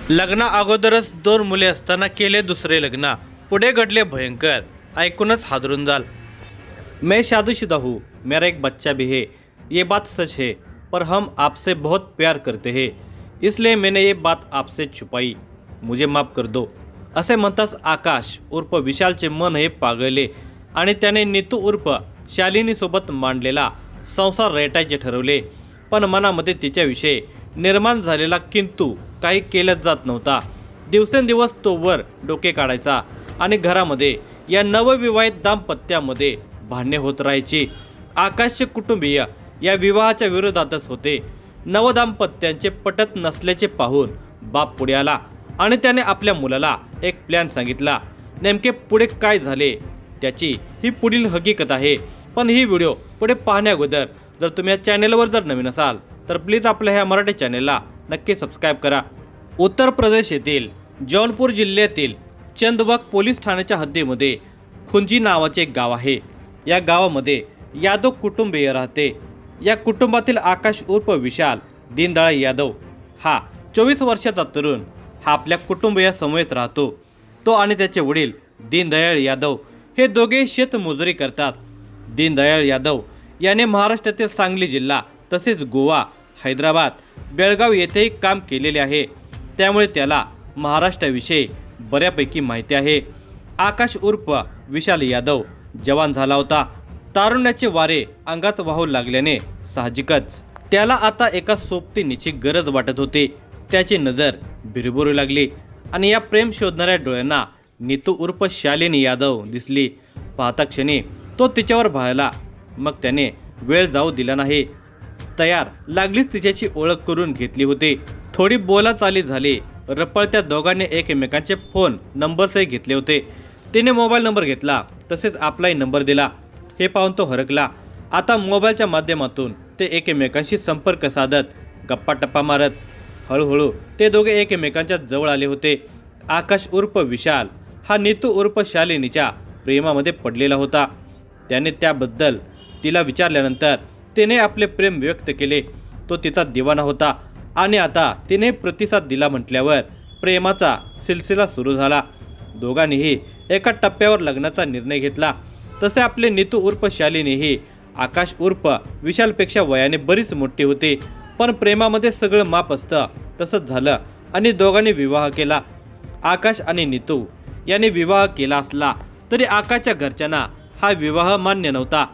लग्ना अगोदरच 2 मुले असताना केले दुसरे लग्न, पुढे घडले भयंकर। ऐकूनच हादरून जाल। मैं शादीशुदा हूँ, मेरा एक बच्चा भी है, ये बात सच है, पर हम आपसे बहुत प्यार करते हैं, इसलिए मैंने ये बात आपसे छुपाई, मुझे माफ कर दो। असे म्हणताच आकाश उर्फ विशालचे मन हे पागळले आणि त्याने नीतू उर्फ शालिनीसोबत मांडलेला संसार रेटायचे ठरवले। पण मनामध्ये तिच्याविषयी निर्माण झालेला किंतु काही केलंच जात नव्हता। दिवसेंदिवस तो वर डोके काढायचा आणि घरामध्ये या नवविवाहित दाम्पत्यामध्ये भांडणे होत राहायची। आकाशचे कुटुंबीय या विवाहाच्या विरोधातच होते। नवदाम्पत्यांचे पटत नसल्याचे पाहून बाप पुढे आला आणि त्याने आपल्या मुलाला एक प्लॅन सांगितला। नेमके पुढे काय झाले त्याची ही पुढील हकीकत आहे। पण ही व्हिडिओ पुढे पाहण्याअगोदर जर तुम्ही या चॅनलवर जर नवीन असाल तर प्लीज आपल्या ह्या मराठी चॅनलला नक्की सबस्क्राइब करा। उत्तर प्रदेश येथील जौनपुर जिल्ह्यातील चंदवक पोलीस ठाण्याच्या हद्दीमध्ये खुंजी नावाचे एक गाव आहे। या गावामध्ये यादव कुटुंबीय राहते। या कुटुंबातील आकाश उर्फ विशाल दीनदयाळ यादव हा 24 वर्षाचा तरुण हा आपल्या कुटुंबियासमवेत राहतो। तो आणि त्याचे वडील दीनदयाळ यादव हे दोघे शेतमजुरी करतात। दीनदयाळ यादव याने महाराष्ट्रातील सांगली जिल्हा तसेच गोवा, हैदराबाद, बेळगाव येथेही काम केलेले आहे, त्यामुळे त्याला महाराष्ट्राविषयी बऱ्यापैकी माहिती आहे। आकाश उर्फ विशाल यादव जवान झाला होता। तारुण्याचे वारे अंगात वाहू लागल्याने साहजिकच त्याला आता एका सोबतीनीची गरज वाटत होती। त्याची नजर भिरभिरू लागली आणि या प्रेम शोधणाऱ्या डोळ्यांना नीतू उर्फ शालिनी यादव दिसली। पाहता क्षणी तो तिच्यावर भाळला, मग त्याने वेळ जाऊ दिला नाही। तयार लागलीच तिच्याची ओळख करून घेतली होती। थोडी बोलाचाली झाली। रपळत्या दोघांनी एकमेकांचे फोन नंबर्सही घेतले होते। तिने मोबाईल नंबर घेतला तसेच आपलाही नंबर दिला। हे पाहून तो हरकला। आता मोबाईलच्या माध्यमातून ते एकमेकांशी संपर्क साधत गप्पा टप्पा मारत हळूहळू ते दोघे एकमेकांच्या जवळ आले होते। आकाश उर्फ विशाल हा नीतू उर्फ शालिनीच्या प्रेमामध्ये पडलेला होता। त्याने त्याबद्दल तिला विचारल्यानंतर तिने आपले प्रेम व्यक्त केले। तो तिचा दिवाना होता आणि आता तिने प्रतिसाद दिला म्हटल्यावर प्रेमाचा सिलसिला सुरू झाला। दोघांनीही एका टप्प्यावर लग्नाचा निर्णय घेतला। तसे आपले नीतू उर्फ शालिनीही आकाश उर्फ विशालपेक्षा वयाने बरीच मोठी होती, पण प्रेमामध्ये सगळं माप असतं तसंच झालं आणि दोघांनी विवाह केला। आकाश आणि नीतू यांनी विवाह केला असला तरी आकाशच्या घरच्यांना हा विवाह मान्य नव्हता।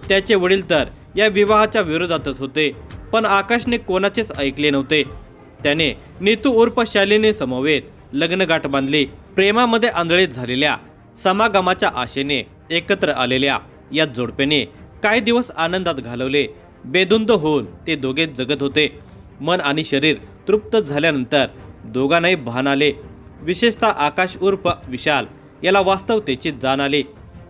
त्याचे वडील तर या विवाहाच्या विरोधातच होते, पण आकाशने कोणाचेच ऐकले नव्हते। त्याने नीतू उर्फ शालिनी समवेत लग्नगाठ बांधली। प्रेमामध्ये आंधळीत झालेल्या समागमाच्या आशेने एकत्र आलेल्या या जोडप्याने काही दिवस आनंदात घालवले। बेधुंद होऊन ते दोघे जगत होते। मन आणि शरीर तृप्त झाल्यानंतर दोघांनाही भान आले। विशेषतः आकाश उर्फ विशाल याला वास्तवतेची जाण आली।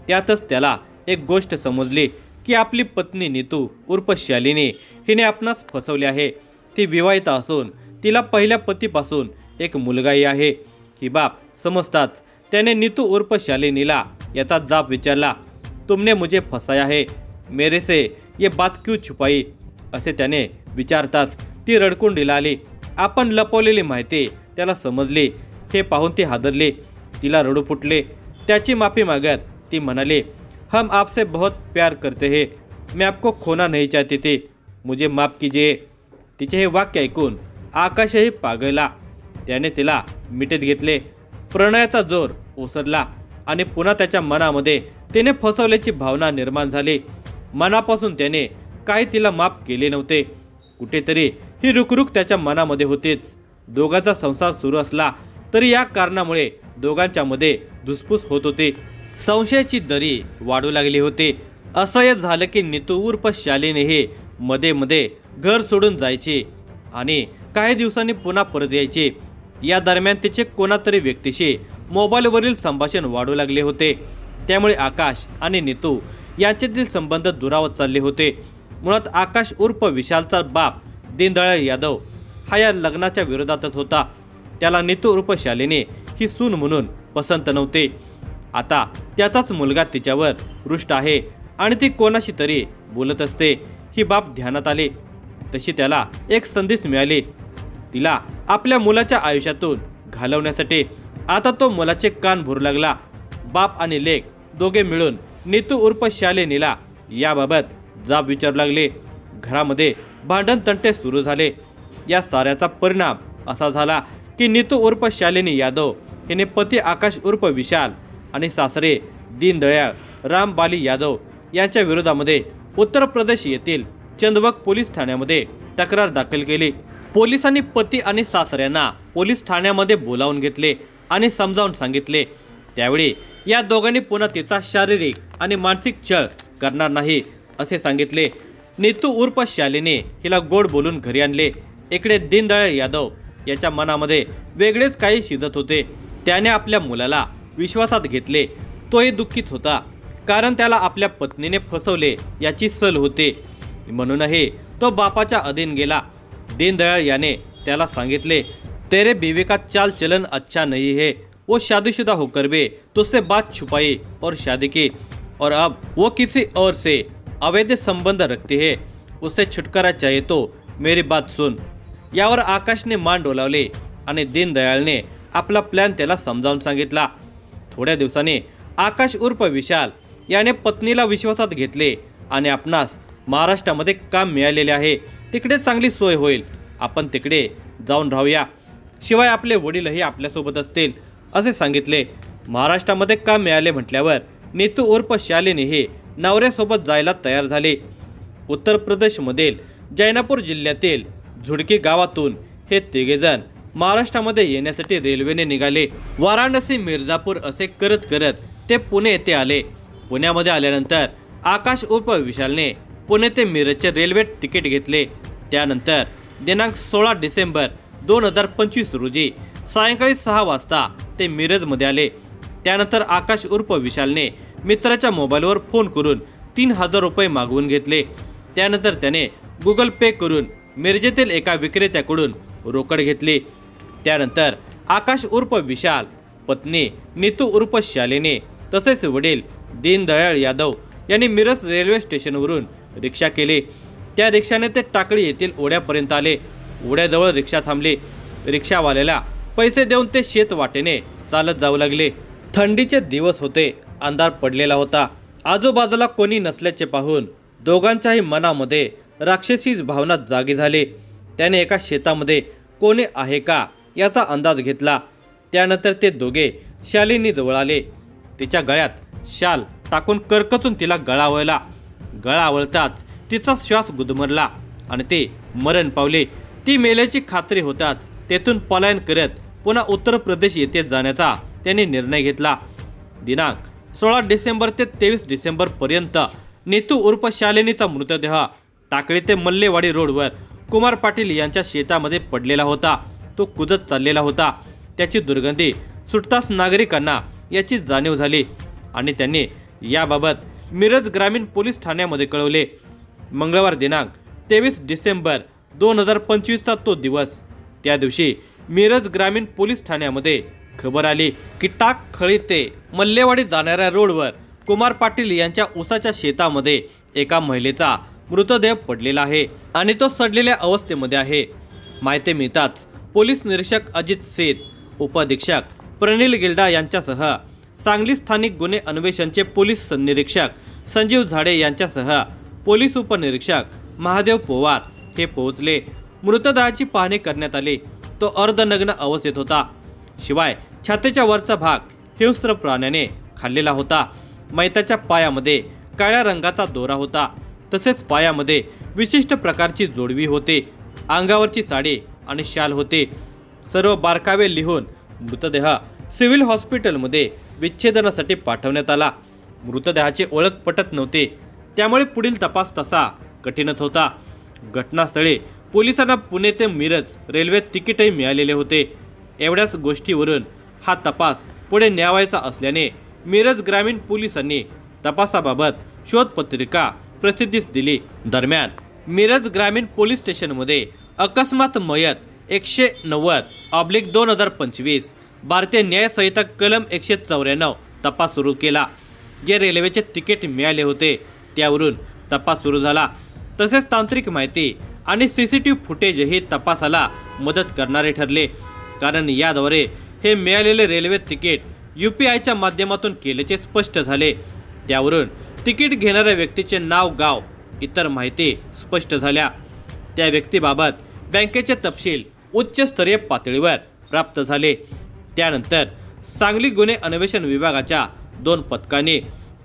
त्यातच त्याला एक गोष्ट समजली की आपली पत्नी नीतू उर्फ शालिनी हिने आपणास फसवले आहे। ती विवाहित असून तिला पहिल्या पतीपासून एक मुलगाही आहे। ही बाब समजताच त्याने नीतू उर्फ शालिनीला याचा जाब विचारला। तुमने मुझे फसाया है, मेरे से ये बात क्यों छुपाई, असे त्याने विचारताच ती रडकुंडीला आली। आपण लपवलेली माहिती त्याला समजली। हे पाहून ती हादरली, तिला रडू फुटले। त्याची माफी मागत ती म्हणाली, हम आपसे बहुत प्यार करते हैं, मैं आपको खोना नहीं चाहती थी, मुझे माफ कीजिए। तिचे हे वाक्य ऐकून आकाशही पागळला। त्याने तिला मिठीत घेतले। प्रणयाचा जोर ओसरला आणि पुन्हा त्याच्या मनामध्ये तिने फसवल्याची भावना निर्माण झाली। मनापासून त्याने काही तिला माफ केले नव्हते। कुठेतरी ही रुकरुक त्याच्या मनामध्ये होतीच। दोघांचा संसार सुरू असला तरी या कारणामुळे दोघांच्या मध्ये धुसफूस होत होती। संशयाची दरी वाढू लागली होती। असह्य झालं की नीतू उर्फ शालिनी हे मध्ये मध्ये घर सोडून जायचे आणि काही दिवसांनी पुन्हा परत यायचे। या दरम्यान तिचे कोणातरी व्यक्तीशी मोबाईलवरील संभाषण वाढू लागले होते। त्यामुळे आकाश आणि नीतू यांच्यातील संबंध दुरावत चालले होते। मुळात आकाश उर्फ विशालचा बाप दीनदयाळ यादव हा या लग्नाच्या विरोधातच होता। त्याला नीतू उर्फ शालिनी ही सून म्हणून पसंत नव्हते। आता त्याचाच मुलगा तिच्यावर रुष्ट आहे आणि ती कोणाशी तरी बोलत असते। ही बाब ध्यानात आली तशी त्याला एक संदेश मिळाली। तिला आपल्या मुलाच्या आयुष्यातून घालवण्यासाठी आता तो मुलाचे कान भरू लागला। बाप आणि लेक दोघे मिळून नीतू उर्फ शालिनीला याबाबत जाब विचारू लागले। घरामध्ये भांडण तंटे सुरू झाले। या साऱ्याचा परिणाम असा झाला की नीतू उर्फ शालिनी यादव हिने पती आकाश उर्फ विशाल आणि सासरे दीनदयाळ रामबाली यादव यांच्या विरोधामध्ये उत्तर प्रदेश येथील चंदवक पोलीस ठाण्यामध्ये तक्रार दाखल केली। पोलिसांनी पती आणि सासऱ्यांना पोलीस ठाण्यामध्ये बोलावून घेतले आणि समजावून सांगितले। त्यावेळी या दोघांनी पुन्हा तिचा शारीरिक आणि मानसिक छळ करणार नाही असे सांगितले। नीतू उर्फ शालिनी हिला गोड बोलून घरी आणले। इकडे दीनदयाळ यादव याच्या मनामध्ये वेगळेच काही शिजत होते। त्याने आपल्या मुलाला विश्वासात घेतले। तोही दुःखीत होता, कारण त्याला आपल्या पत्नीने फसवले याची सल होते। म्हणूनही तो बापाच्या अधीन गेला। दीनदयाळ याने त्याला सांगितले, तेरे बीवी का चाल चलन अच्छा नहीं है, वो शादीशुदा होकर भी तुझसे बात छुपाई और शादी की, और अब वो किसी और से अवैध संबंध रखती है, उससे छुटकारा चाहिए तो मेरी बात सुन। यावर आकाशने मान डोलावले आणि दीनदयाळने आपला प्लॅन त्याला समजावून सांगितला। थोड्या दिवसांनी आकाश उर्फ विशाल याने पत्नीला विश्वासात घेतले आणि आपणास महाराष्ट्रामध्ये काम मिळालेले आहे, तिकडे चांगली सोय होईल, आपण तिकडे जाऊन राहूया, शिवाय आपले वडीलही आपल्यासोबत असतील असे सांगितले। महाराष्ट्रामध्ये काम मिळाले म्हटल्यावर नीतू उर्फ शालिनी हे नवऱ्यासोबत जायला तयार झाले। उत्तर प्रदेशमधील जैनापूर जिल्ह्यातील झुडकी गावातून हे तिघेजण महाराष्ट्रामध्ये येण्यासाठी रेल्वेने निघाले। वाराणसी मिर्झापूर असे करत करत ते पुणे येथे आले। पुण्यामध्ये आल्यानंतर आकाश उर्फ विशालने पुणे ते मिरजचे रेल्वे तिकीट घेतले। त्यानंतर दिनांक 16 डिसेंबर 2025 रोजी सायंकाळी 6 वाजता ते मिरजमध्ये आले। त्यानंतर आकाश उर्फ विशालने मित्राच्या मोबाईलवर फोन करून 3000 रुपये मागवून घेतले। त्यानंतर त्याने गुगल पे करून मिरजेतील एका विक्रेत्याकडून रोकड घेतली। त्यानंतर आकाश उर्फ विशाल, पत्नी नीतू उर्फ शालिनी तसेच वडील दीनदयाळ यादव यांनी मिरज रेल्वे स्टेशनवरून रिक्षा केली। त्या रिक्षाने ते टाकळी येथील ओढ्यापर्यंत आले। ओढ्याजवळ रिक्षा थांबली। रिक्षावाल्याला पैसे देऊन ते शेत वाटेने चालत जाऊ लागले। थंडीचे दिवस होते, अंधार पडलेला होता। आजूबाजूला कोणी नसल्याचे पाहून दोघांच्याही मनामध्ये राक्षसी भावना जागी झाली। त्याने एका शेतामध्ये कोणी आहे का याचा अंदाज घेतला। त्यानंतर ते दोघे शालिनी जवळ आले। तिच्या गळ्यात शाल टाकून करकचून तिला गळा आवळला। गळा आवळताच तिचा श्वास गुदमरला आणि ती मरण पावली। ती मेल्याची खात्री होताच तेथून पलायन करत पुन्हा उत्तर प्रदेश येथे जाण्याचा त्यांनी निर्णय घेतला। दिनांक 16 डिसेंबर ते 23 डिसेंबर पर्यंत नीतू उर्फ शालिनीचा मृतदेह टाकळी ते मल्लेवाडी रोडवर कुमार पाटील यांच्या शेतामध्ये पडलेला होता। तो कुजत चाललेला होता। त्याची दुर्गंधी सुटताच नागरिकांना याची जाणीव झाली आणि त्यांनी याबाबत मिरज ग्रामीण पोलीस ठाण्यामध्ये कळवले। मंगळवार दिनांक 23 डिसेंबर 2025चा तो दिवस। त्या दिवशी मिरज ग्रामीण पोलीस ठाण्यामध्ये खबर आली की टाकळी ते मल्लेवाडी जाणाऱ्या रोडवर कुमार पाटील यांच्या ऊसाच्या शेतामध्ये एका महिलेचा मृतदेह पडलेला आहे आणि तो सडलेल्या अवस्थेमध्ये आहे। माहिती मिळताच पोलीस निरीक्षक अजित सेठ, उपअधीक्षक प्रणिल गिल्डा यांच्यासह सांगली स्थानिक गुन्हे अन्वेषणचे पोलीस निरीक्षक संजीव झाडे यांच्यासह पोलीस उपनिरीक्षक महादेव पोवार हे पोहोचले। मृतदेहाची पाहणी करण्यात आली। तो अर्धनग्न अवस्थेत होता, शिवाय छातीच्या वरचा भाग हिंस्र प्राण्याने खाल्लेला होता। मैताच्या पायामध्ये काळ्या रंगाचा दोरा होता, तसेच पायामध्ये विशिष्ट प्रकारची जोडवी होते। अंगावरची साडी आणि शाल होते। सर्व बारकावे लिहून मृतदेह सिव्हिल हॉस्पिटलमध्ये विच्छेदनासाठी पाठवण्यात आला। मृतदेहाची ओळख पटत नव्हते, त्यामुळे पुढील तपास तसा कठीणच होता। घटनास्थळी पोलिसांना पुणे ते मिरज रेल्वे तिकीटही मिळालेले होते। एवढ्याच गोष्टीवरून हा तपास पुढे न्यावायचा असल्याने मिरज ग्रामीण पोलिसांनी तपासाबाबत शोधपत्रिका प्रसिद्धीस दिली। दरम्यान मिरज ग्रामीण पोलीस स्टेशनमध्ये अकस्मात मयत 190/2025 भारतीय न्याय संहिता कलम 194 तपास सुरू केला। जे रेल्वेचे तिकीट मिळाले होते त्यावरून तपास सुरू झाला। तसेच तांत्रिक माहिती आणि CCTV फुटेजही तपासाला मदत करणारे ठरले। कारण याद्वारे हे मिळालेले रेल्वे तिकीट UPIच्या माध्यमातून केल्याचे स्पष्ट झाले। त्यावरून तिकीट घेणाऱ्या व्यक्तीचे नाव, गाव, इतर माहिती स्पष्ट झाल्या। त्या व्यक्तीबाबत बँकेचे तपशील उच्चस्तरीय पातळीवर प्राप्त झाले। त्यानंतर सांगली गुन्हे अन्वेषण विभागाच्या 2 पथकांनी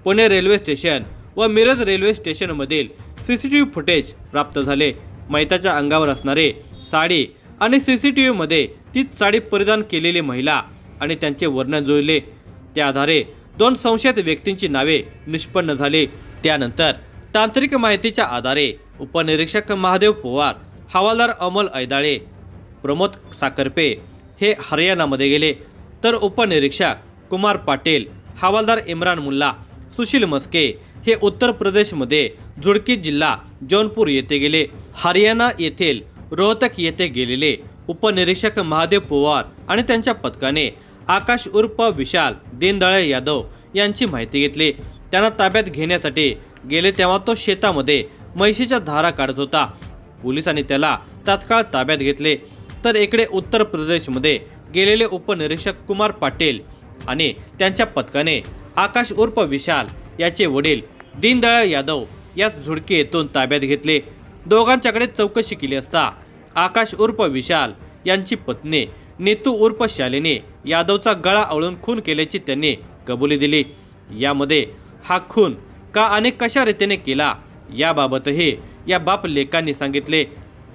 पुणे रेल्वे स्टेशन व मिरज रेल्वे स्टेशनमधील CCTV फुटेज प्राप्त झाले। मैताच्या अंगावर असणारे साडी आणि CCTV मध्ये तीच साडी परिधान केलेली महिला आणि त्यांचे वर्णन जुळले। त्या आधारे 2 संशयित व्यक्तींची नावे निष्पन्न झाली। त्यानंतर तांत्रिक माहितीच्या आधारे उपनिरीक्षक महादेव पवार, हवालदार अमोल ऐदाळे, प्रमोद साखरपे हे हरियाणामध्ये गेले, तर उपनिरीक्षक कुमार पाटील, हवालदार इम्रान मुल्ला, सुशील मस्के हे उत्तर प्रदेशमध्ये झुडकी जिल्हा जौनपूर येथे गेले। हरियाणा येथील रोहतक येथे गेलेले उपनिरीक्षक महादेव पवार आणि त्यांच्या पथकाने आकाश उर्फ विशाल दीनदयाळ यादव यांची माहिती घेतली। त्यांना ताब्यात घेण्यासाठी गेले तेव्हा तो शेतामध्ये म्हैशीच्या धारा काढत होता। पोलिसांनी त्याला तात्काळ ताब्यात घेतले। तर इकडे उत्तर प्रदेशमध्ये गेलेले उपनिरीक्षक कुमार पाटील आणि त्यांच्या पथकाने आकाश उर्फ विशाल याचे वडील दीनदयाळ यादव यास झुडकी येथून ताब्यात घेतले। दोघांच्याकडे चौकशी केली असता आकाश उर्फ विशाल यांची पत्नी नीतू उर्फ शालिनी यादवचा गळा आवळून खून केल्याची त्यांनी कबुली दिली। यामध्ये हा खून का आणि कशा रीतीने केला याबाबतही या बाप लेकांनी सांगितले।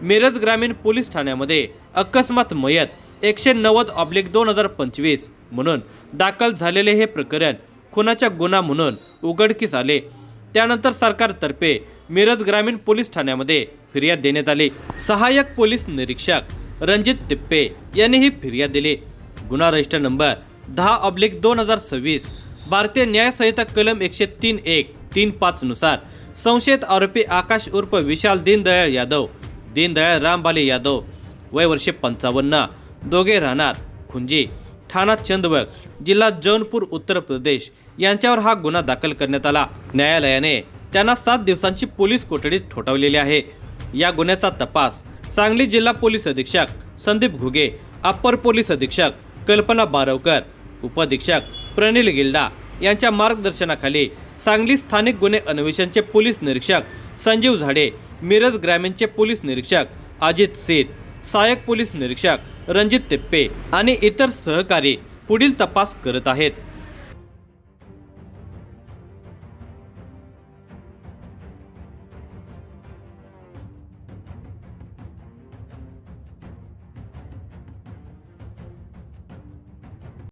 मिरज ग्रामीण पोलीस ठाण्यामध्ये अकस्मात मयत 190/2025 म्हणून दाखल झालेले हे प्रकरण खुनाचा गुन्हा म्हणून उघडकीस आले। त्यानंतर सरकारतर्फे मिरज ग्रामीण पोलीस ठाण्यामध्ये फिर्याद देण्यात आली। सहाय्यक पोलीस निरीक्षक रणजित तिप्पे यांनी ही फिर्याद दिली। गुन्हा रजिस्टर नंबर 10/2026 भारतीय न्याय संहिता कलम 103(1)(3)(5) नुसार संशयित आरोपी आकाश उर्फ विशाल दीनदयाळ यादव, दीनदयाळ रामबाले यादव, वय वर्षे 55, दोघे राहणार खुंजी, ठाणा चंदवक, जिल्हा जौनपूर, उत्तर प्रदेश यांच्यावर हा गुन्हा दाखल करण्यात आला। न्यायालयाने त्यांना 7 दिवसांची पोलीस कोठडीत ठोठावलेली आहे। या गुन्ह्याचा तपास सांगली जिल्हा पोलीस अधीक्षक संदीप घुगे, अप्पर पोलीस अधीक्षक कल्पना बारवकर, उपअधीक्षक प्रणिल गिल्डा यांच्या मार्गदर्शनाखाली सांगली स्थानिक गुन्हे अन्वेषणचे पोलीस निरीक्षक संजीव झाडे, मिरज ग्रामीणचे पोलीस निरीक्षक अजित सेठ, सहाय्यक पोलीस निरीक्षक रणजित तिप्पे आणि इतर सहकारी पुढील तपास करत आहेत।